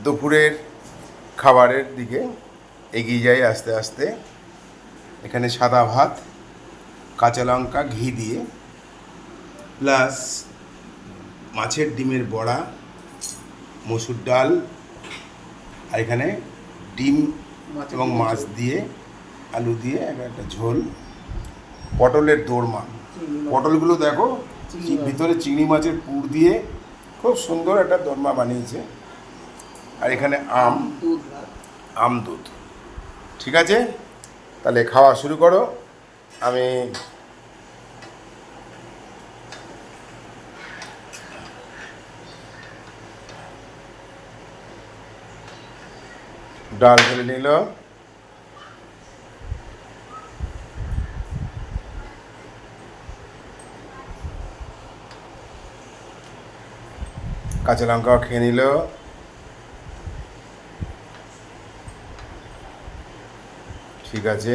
দুপুরের খাবারের দিকে এগিয়ে যাই আস্তে আস্তে। এখানে সাদা ভাত, কাঁচা লঙ্কা, ঘি দিয়ে, প্লাস মাছের ডিমের বড়া, মসুর ডাল, আর এখানে ডিম এবং মাছ দিয়ে, আলু দিয়ে একটা ঝোল, পটলের দোরমা। পটলগুলো দেখো, ভিতরে চিংড়ি মাছের পুর দিয়ে খুব সুন্দর একটা দোরমা বানিয়েছে। আর এখানে আম দুধ। ঠিক আছে, তাহলে খাওয়া শুরু করো। আমি ডাল ঢেলে নিল, কাঁচা লঙ্কাও খেয়ে নিল, ঠিক আছে।